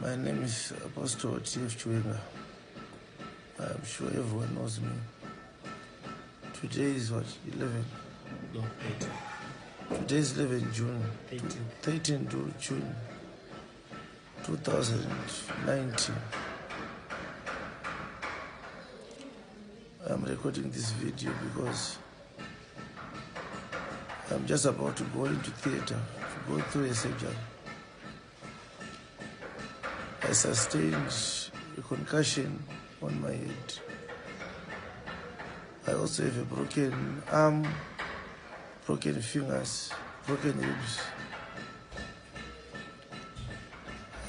My name is Apostle Chiwenga. I'm sure everyone knows me. Today is what, 11? No, 18. Today is 11 June. 18. 13 to June 2019. I'm recording this video because I'm just about to go into theater to go through a surgery. I sustained a concussion on my head. I also have a broken arm, broken fingers, broken ribs.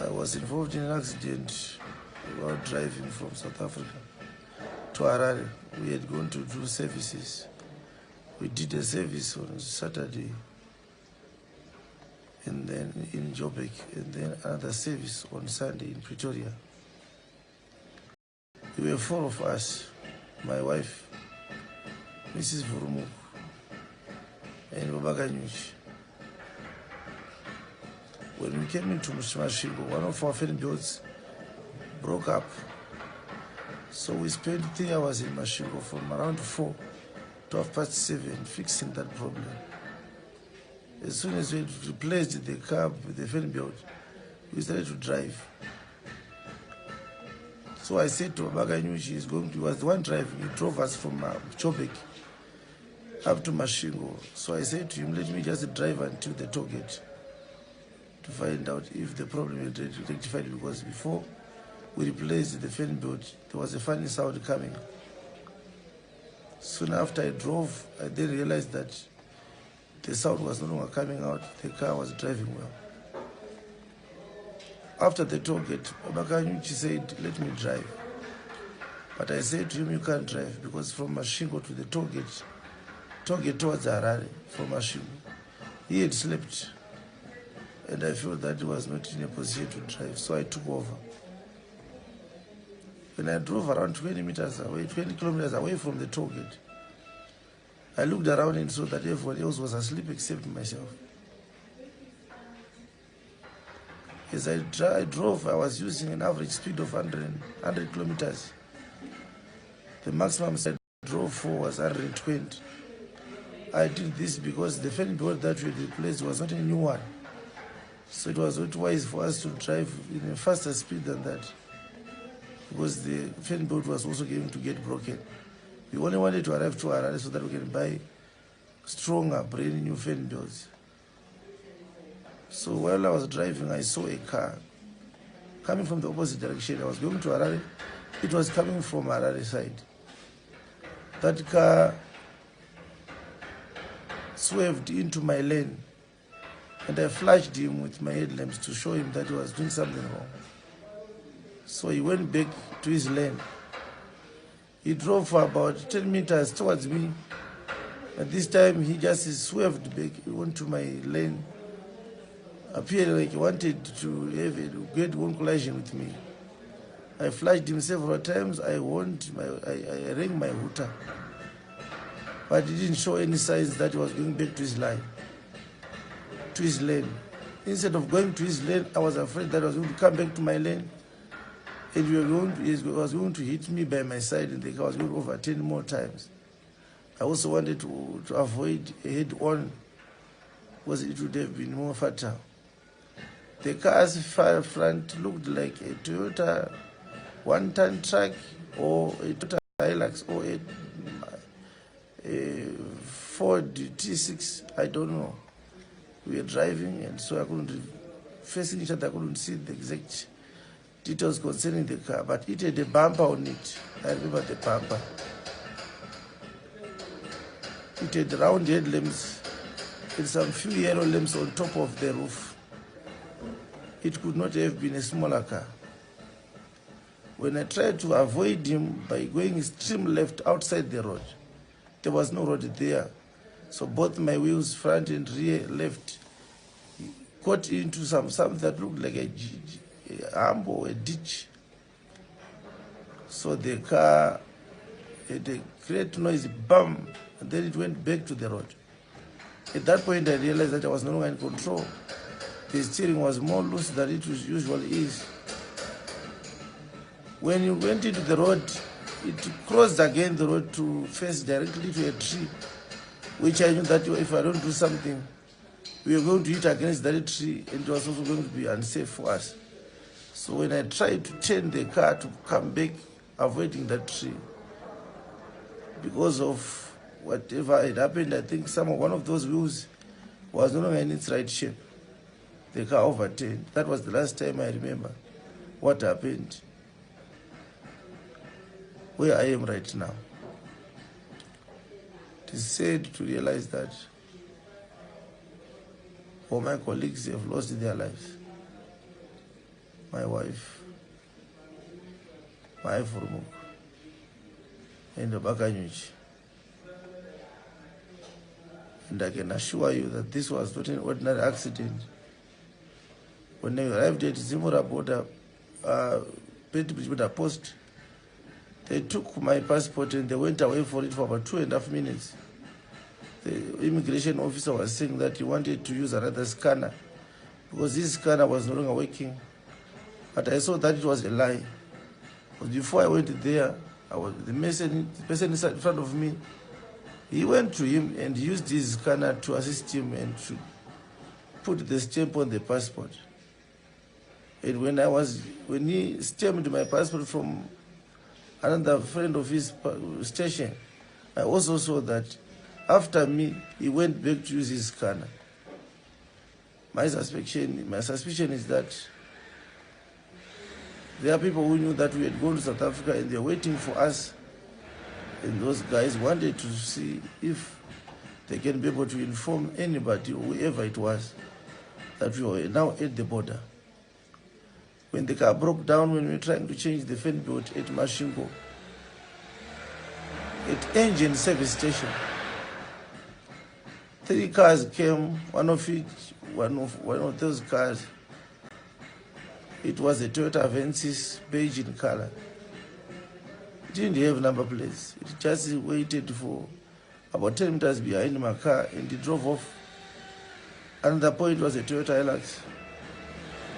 I was involved in an accident while driving from South Africa to Harare. We had gone to do services. We did a service on Saturday, and then in Joburg, and then another service on Sunday in Pretoria. There were 4 of us, my wife, Mrs. Vurumuk, and Babaganyuch. When we came into Mashingo, one of our fan builds broke up. So we spent 3 hours in Mashingo from around 4 to 7:30 fixing that problem. As soon as we replaced the cab with the fan build, we started to drive. So I said to Babaganyuch, he was the one driving. He drove us from Joburg up to Mashingo. So I said to him, let me just drive until the toll gate to find out if the problem is rectified, because before we replaced the fan build, there was a funny sound coming. Soon after I drove, I then realized that the sound was no longer coming out. The car was driving well. After the toll gate, Babaganyuch said, let me drive. But I said to him, you can't drive, because from Mashingo to the toll gate towards Harare, from Mashingo, he had slept. And I felt that he was not in a position to drive, so I took over. When I drove around 20 kilometers away from the toll gate, I looked around and saw that everyone else was asleep except myself. As I drove, I was using an average speed of 100 kilometers. The maximum I drove for was 120. I did this because the fan build that we replaced was not a new one. So it was not wise for us to drive in a faster speed than that, because the fan build was also going to get broken. We only wanted to arrive to Harare so that we can buy stronger, brand new fan builds. So while I was driving, I saw a car coming from the opposite direction. I was going to Harare. It was coming from Harare side. That car swerved into my lane, and I flashed him with my headlamps to show him that he was doing something wrong. So he went back to his lane. He drove for about 10 meters towards me, and this time he just swerved back onto my lane, appeared like he wanted to have a great collision with me. I flashed him several times. I rang my hooter, but he didn't show any signs that he was going back to his lane. Instead of going to his lane, I was afraid that I was going to come back to my lane, and he was going to hit me by my side, and the car was going to overturn more times. I also wanted to avoid a head-on, because it would have been more fatal. The car's front looked like a Toyota 1-ton truck or a Toyota Hilux or a Ford T6, I don't know. We were driving, and so I couldn't, facing each other, I couldn't see the exact details concerning the car, but it had a bumper on it. I remember the bumper. It had round headlamps and some few yellow lamps on top of the roof. It could not have been a smaller car. When I tried to avoid him by going extreme left outside the road, there was no road there. So both my wheels, front and rear, left, got into something that looked like a hump or a ditch. So the car had a great noise, bam, and then it went back to the road. At that point, I realized that I was no longer in control. The steering was more loose than it usually is. When you went into the road, it crossed again the road to face directly to a tree, which I knew that if I don't do something, we were going to hit against that tree, and it was also going to be unsafe for us. So when I tried to turn the car to come back, avoiding that tree, because of whatever had happened, I think one of those wheels was no longer in its right shape. The car overturned. That was the last time I remember what happened, where I am right now. It is sad to realize that all my colleagues have lost their lives. My wife, my Furmuk, and the Bakanyuchi. And I can assure you that this was not an ordinary accident. When I arrived at Zimura border, border post, they took my passport and they went away for it for about 2.5 minutes. The immigration officer was saying that he wanted to use another scanner because this scanner was no longer working. But I saw that it was a lie. Because before I went there, the person in front of me, he went to him and used his scanner to assist him and to put the stamp on the passport. And when he stamped my passport from another friend of his station, I also saw that after me, he went back to use his scanner. My suspicion is that there are people who knew that we had gone to South Africa and they were waiting for us. And those guys wanted to see if they can be able to inform anybody, whoever it was, that we were now at the border. When the car broke down, when we were trying to change the fan belt at Mashingo, at engine service station, 3 cars came, one of those cars, it was a Toyota Avensis, beige in color. It didn't have number plates. It just waited for about 10 meters behind my car and it drove off. Another point was a Toyota Hilux.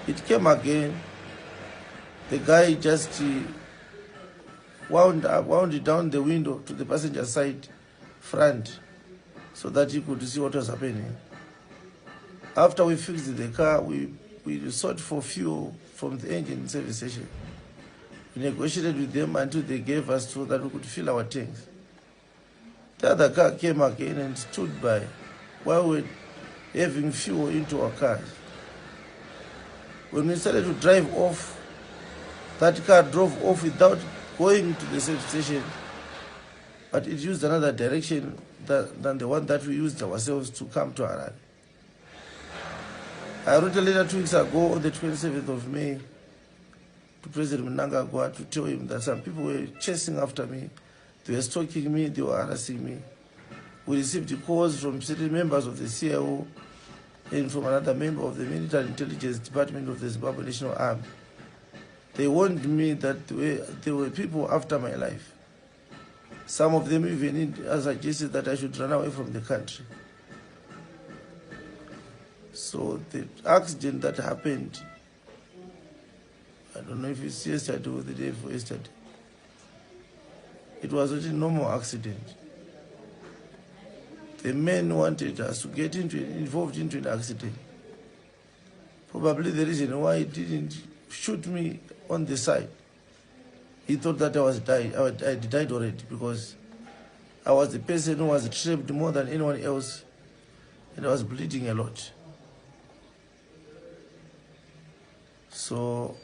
It came again. The guy just wound down the window to the passenger side front so that he could see what was happening. After we fixed the car, we sought for fuel from the engine service station. We negotiated with them until they gave us so that we could fill our tanks. The other car came again and stood by while we were having fuel into our cars. When we started to drive off, that car drove off without going to the service station, but it used another direction than the one that we used ourselves to come to Harare. I wrote a letter 2 weeks ago on the 27th of May to President Mnangagwa to tell him that some people were chasing after me, they were stalking me, they were harassing me. We received calls from certain members of the CIO and from another member of the Military Intelligence Department of the Zimbabwe National Army. They warned me that there were people after my life. Some of them even suggested that I should run away from the country. So the accident that happened, I don't know if it's yesterday or the day before yesterday, it was not a normal accident. The men wanted us to get involved into an accident. Probably the reason why he didn't shoot me on the side, he thought that I had died already because I was the person who was trapped more than anyone else and I was bleeding a lot. So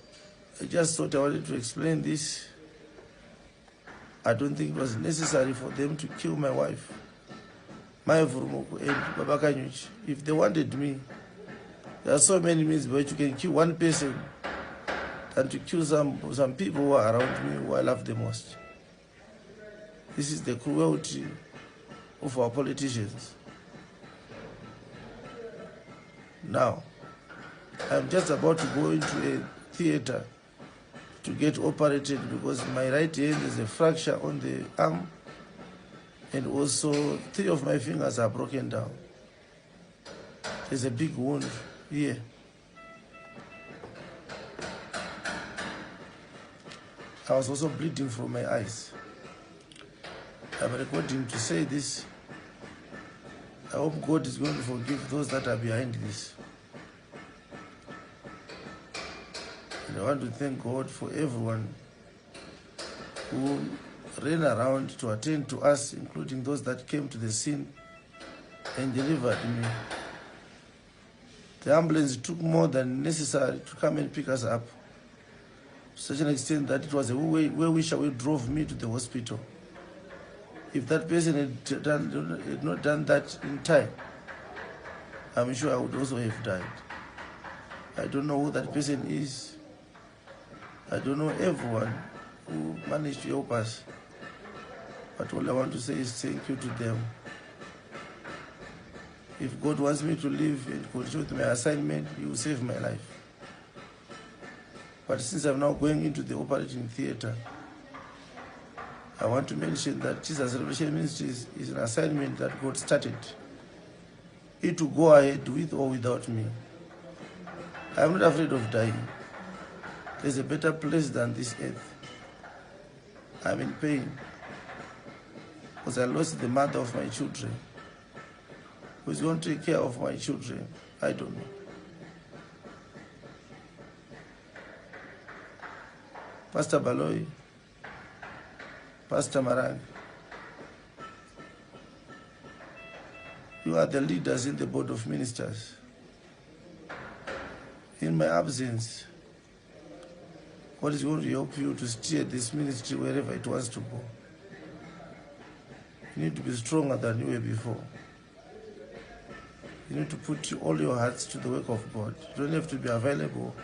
I just thought I wanted to explain this. I don't think it was necessary for them to kill my wife, my Vurumuku and Babakanyuchi. If they wanted me, there are so many means by which you can kill one person than to kill some people who are around me who I love the most. This is the cruelty of our politicians. Now, I'm just about to go into a theater to get operated because my right hand is a fracture on the arm and also 3 of my fingers are broken down. There's a big wound here. I was also bleeding from my eyes. I'm recording to say this. I hope God is going to forgive those that are behind this. And I want to thank God for everyone who ran around to attend to us, including those that came to the scene and delivered me. The ambulance took more than necessary to come and pick us up, to such an extent that it was a we drove me to the hospital. If that person had not done that in time, I'm sure I would also have died. I don't know who that person is. I don't know everyone who managed to help us. But all I want to say is thank you to them. If God wants me to live and continue with my assignment, He will save my life. But since I'm now going into the operating theater, I want to mention that Jesus Revelation Ministries is an assignment that God started. It will go ahead with or without me. I'm not afraid of dying. There's a better place than this earth. I'm in pain because I lost the mother of my children. Who's going to take care of my children? I don't know. Pastor Baloy, Pastor Marang, you are the leaders in the board of ministers. In my absence, God is going to help you to steer this ministry wherever it wants to go. You need to be stronger than you were before. You need to put all your hearts to the work of God. You don't have to be available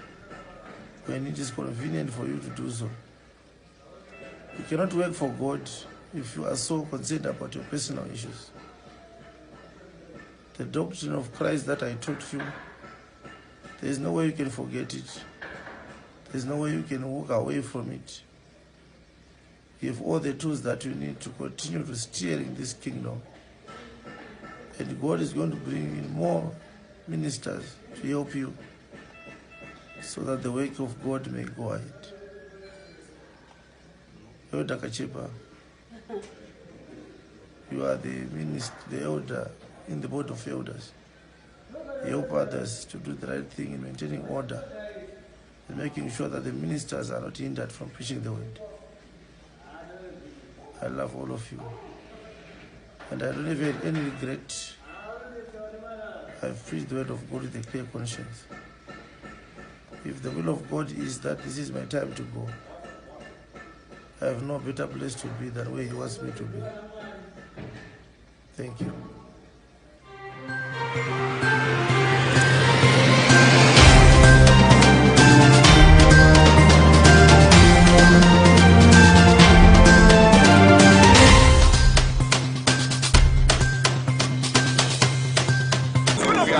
when it is convenient for you to do so. You cannot work for God if you are so concerned about your personal issues. The doctrine of Christ that I taught you, there is no way you can forget it. There is no way you can walk away from it. You have all the tools that you need to continue to steer in this kingdom. And God is going to bring in more ministers to help you so that the work of God may go ahead. Elder Kachepa, you are the minister, the elder in the board of elders. You help others to do the right thing in maintaining order and making sure that the ministers are not hindered from preaching the word. I love all of you. And I don't have any regret. I've preached the word of God with a clear conscience. If the will of God is that this is my time to go, I have no better place to be than where He wants me to be. Thank you.